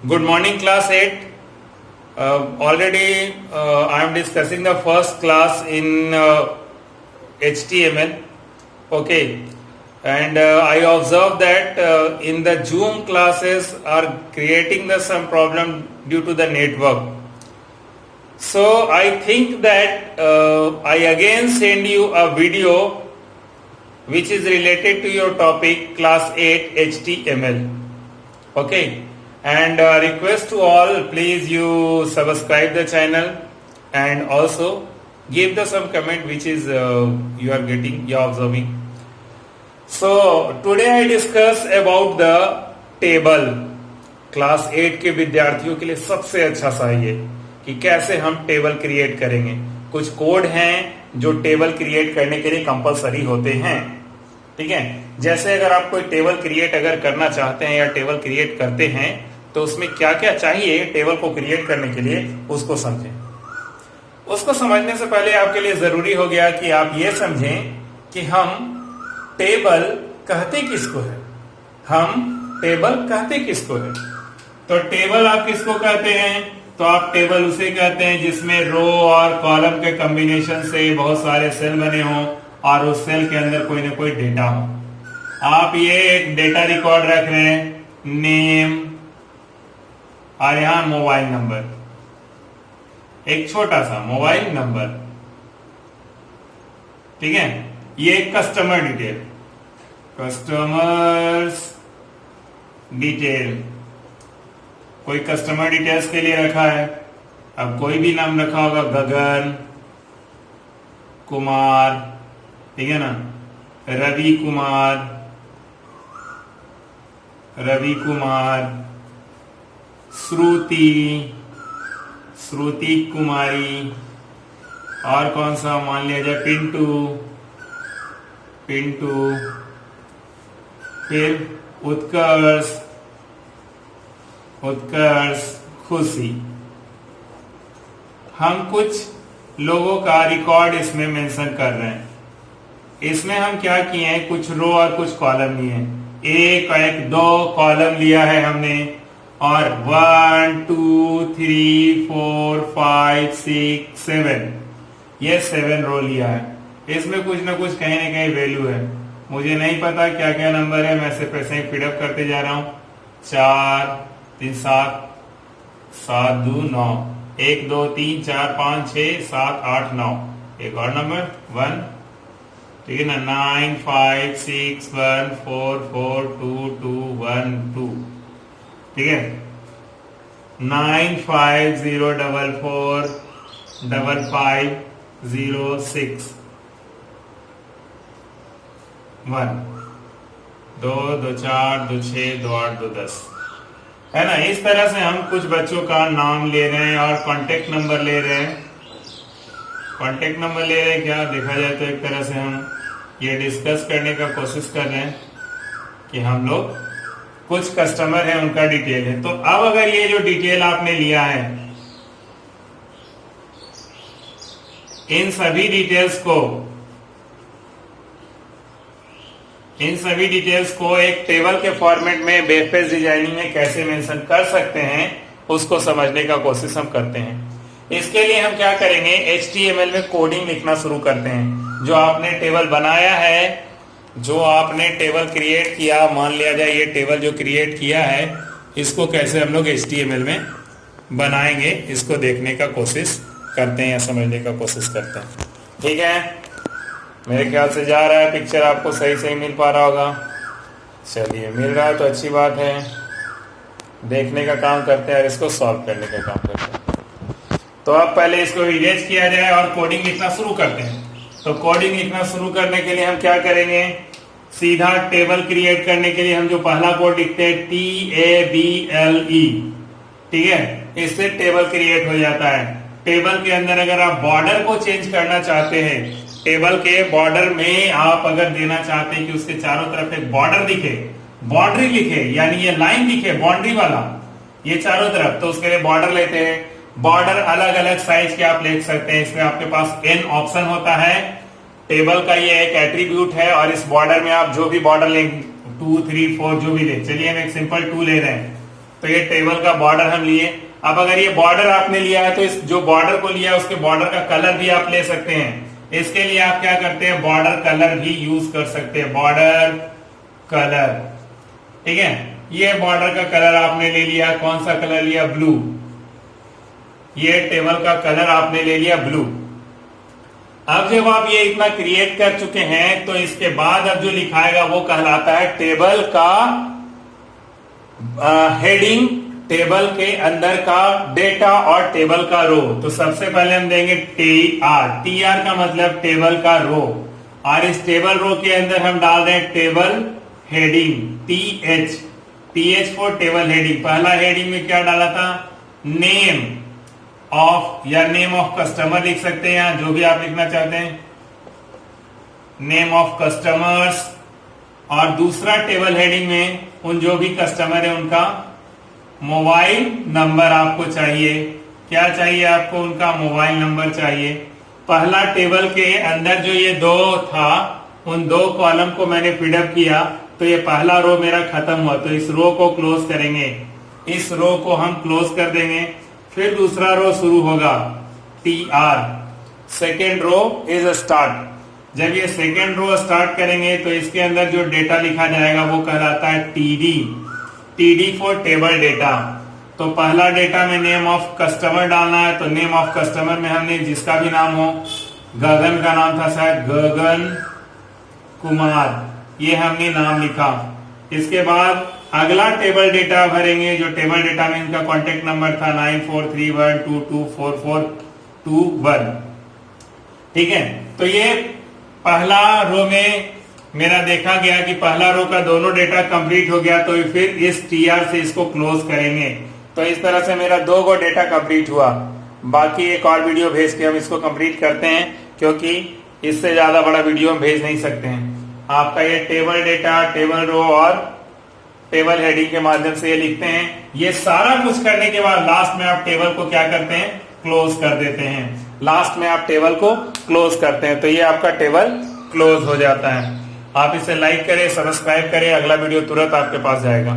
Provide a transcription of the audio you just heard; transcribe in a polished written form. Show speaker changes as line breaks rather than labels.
Good morning, class 8. Already I am discussing the first class in HTML. Okay. And I observed that in the Zoom classes are creating some problem due to the network. So I think that I again send you a video which is related to your topic class 8 HTML. Okay. And request to all, please you subscribe the channel and also give some comment which is you are observing. So today I discuss about the table. Class 8 के विद्यार्थियों के लिए सबसे अच्छा सा ये कि कैसे हम टेबल क्रिएट करेंगे. कुछ कोड हैं जो टेबल क्रिएट करने के लिए कंपलसरी होते हैं. ठीक है, जैसे अगर आप कोई टेबल क्रिएट अगर करना चाहते हैं या टेबल क्रिएट करते हैं तो उसमें क्या क्या चाहिए टेबल को क्रिएट करने के लिए उसको समझें. उसको समझने से पहले आपके लिए जरूरी हो गया कि आप ये समझें कि हम टेबल कहते किसको है. हम टेबल कहते किसको है. तो टेबल आप किसको कहते हैं, तो आप टेबल उसे कहते हैं जिसमें रो और कॉलम के कॉम्बिनेशन से बहुत सारे सेल बने हों और उस सेल के अंदर कोई ना कोई डेटा हो. आप ये एक डेटा रिकॉर्ड रख रहे हैं, नेम और यहां मोबाइल नंबर, एक छोटा सा मोबाइल नंबर. ठीक है, ये कस्टमर डिटेल, कस्टमर्स डिटेल, कोई कस्टमर डिटेल्स के लिए रखा है. अब कोई भी नाम रखा होगा, गगन कुमार, ठीक है ना, रवि कुमार, श्रुति कुमारी, और कौन सा मान लिया जाए, पिंटू, फिर उत्कर्ष, खुशी. हम कुछ लोगों का रिकॉर्ड इसमें मेंशन कर रहे हैं. इसमें हम क्या किए हैं, कुछ रो और कुछ कॉलम लिए हैं. एक 2 कॉलम लिया है हमने और 1 2 3 4 5 6 7 ये 7 रो लिया है. इसमें कुछ ना कुछ कहीं ना कहीं वैल्यू है. मुझे नहीं पता क्या क्या नंबर है, मैं सिर्फ ऐसे ही फीडअप करते जा रहा हूं. 4 3 7 7 2 9 1 2 3 4 5 6 7 8 9. एक और नंबर 1, ठीक है ना, 9 5 6 1 4 4 2 2 1 2. ठीक है, 9 5 0 4 4 5 5 0 6 1 2 2 4 2 6 2 8 2 10 है ना. इस तरह से हम कुछ बच्चों का नाम ले रहे हैं और कांटेक्ट नंबर ले रहे हैं. कांटेक्ट नंबर ले रहे हैं, क्या देखा जाए तो एक तरह से हम ये डिस्कस करने का कोशिश कर रहे हैं कि हम लोग कुछ कस्टमर है उनका डिटेल है. तो अब अगर ये जो डिटेल आपने लिया है, इन सभी डिटेल्स को एक टेबल के फॉर्मेट में वेब पेज डिजाइनिंग में कैसे मेंशन कर सकते हैं उसको समझने का कोशिश हम करते हैं. इसके लिए हम क्या करेंगे, HTML में कोडिंग लिखना शुरू करते हैं. जो आपने टेबल बनाया है, जो आपने टेबल क्रिएट किया, मान लिया जाए ये टेबल जो क्रिएट किया है, इसको कैसे हम लोग HTML में बनाएंगे इसको देखने का कोशिश करते हैं या समझने का कोशिश करते हैं. ठीक है, मेरे ख्याल से जा रहा है, पिक्चर आपको सही मिल पा रहा होगा. चलिए, मिल रहा है तो अच्छी बात है. देखने का काम करते हैं और इसको सॉल्व करने का काम करते हैं. तो अब पहले इसको इरेज किया जाए और कोडिंग लिखना शुरू करते हैं. तो कोडिंग लिखना शुरू करने के लिए हम क्या करेंगे, सीधा टेबल क्रिएट करने के लिए हम जो पहला कोड लिखते हैं TABLE, ठीक है, इससे टेबल क्रिएट हो जाता है. टेबल के अंदर अगर आप बॉर्डर को चेंज करना चाहते हैं, टेबल के बॉर्डर में आप अगर देना चाहते हैं कि उसके चारों तरफ एक बॉर्डर दिखे, बाउंड्री लिखे, यानी ये लाइन दिखे बाउंड्री वाला ये चारों तरफ, तो उसके लिए बॉर्डर लेते हैं. बॉर्डर अलग अलग साइज के आप लिख सकते हैं. इसमें आपके पास N ऑप्शन होता है. टेबल का ये एक एट्रीब्यूट है और इस बॉर्डर में आप जो भी बॉर्डर लेंगे 2 3 4 जो भी ले. चलिए हम एक सिंपल 2 ले रहे हैं. तो ये टेबल का बॉर्डर हम लिए। अब अगर ये बॉर्डर आपने लिया है तो इस जो बॉर्डर को लिया है उसके बॉर्डर का कलर भी आप ले सकते हैं। इसके लिए आप क्या करते हैं, बॉर्डर कलर भी यूज कर सकते हैं, बॉर्डर कलर। ठीक है, ये बॉर्डर का कलर आपने ले लिया, कौन सा कलर लिया, ब्लू। ये टेबल का कलर आपने ले लिया ब्लू। अब जब आप ये इतना क्रिएट कर चुके हैं तो इसके बाद अब जो लिखाएगा वो कहलाता है टेबल का हेडिंग, टेबल के अंदर का डेटा और टेबल का रो। तो सबसे पहले हम देंगे TR। TR का मतलब टेबल का रो, और इस टेबल रो के अंदर हम डाल रहे हैं table heading, TH for table heading. पहला हेडिंग में क्या डाला था, नेम ऑफ या नेम ऑफ कस्टमर लिख सकते हैं, यहां जो भी आप लिखना चाहते हैं, नेम ऑफ कस्टमर्स। और दूसरा टेबल हेडिंग में उन जो भी कस्टमर है उनका मोबाइल नंबर आपको चाहिए। क्या चाहिए आपको, उनका मोबाइल नंबर चाहिए। पहला टेबल के अंदर जो ये दो था, उन दो कॉलम को मैंने फीडअप किया, तो ये पहला रो मेरा खत्म हुआ। तो इस रो को क्लोज करेंगे, इस रो को हम क्लोज कर देंगे, फिर दूसरा रो शुरू होगा, TR। Second row is start. जब ये सेकेंड रो स्टार्ट करेंगे तो इसके अंदर जो डेटा लिखा जाएगा वो कहलाता है TD फॉर टेबल डेटा। तो पहला डेटा में नेम ऑफ कस्टमर डालना है, तो नेम ऑफ कस्टमर में हमने जिसका भी नाम हो, गगन का नाम था शायद, गगन कुमार, ये हमने नाम लिखा। इसके बाद अगला टेबल डेटा भरेंगे, जो टेबल डेटा में इनका कॉन्टेक्ट नंबर था 9431224421। ठीक है, तो ये पहला रो में मेरा देखा गया कि पहला रो का दोनों डेटा कंप्लीट हो गया, तो फिर इस TR से इसको क्लोज करेंगे। तो इस तरह से मेरा 2 गो डेटा कंप्लीट हुआ। बाकी एक और वीडियो भेज के हम इसको कंप्लीट करते हैं, क्योंकि इससे ज्यादा बड़ा वीडियो हम भेज नहीं सकते हैं। आपका ये टेबल डेटा, टेबल रो और टेबल हेडिंग के माध्यम से ये लिखते हैं। ये सारा कुछ करने के बाद लास्ट में आप टेबल को क्या करते हैं, क्लोज कर देते हैं। लास्ट में आप टेबल को क्लोज करते हैं, तो ये आपका टेबल क्लोज हो जाता है। आप इसे लाइक करें, सब्सक्राइब करें, अगला वीडियो तुरंत आपके पास जाएगा।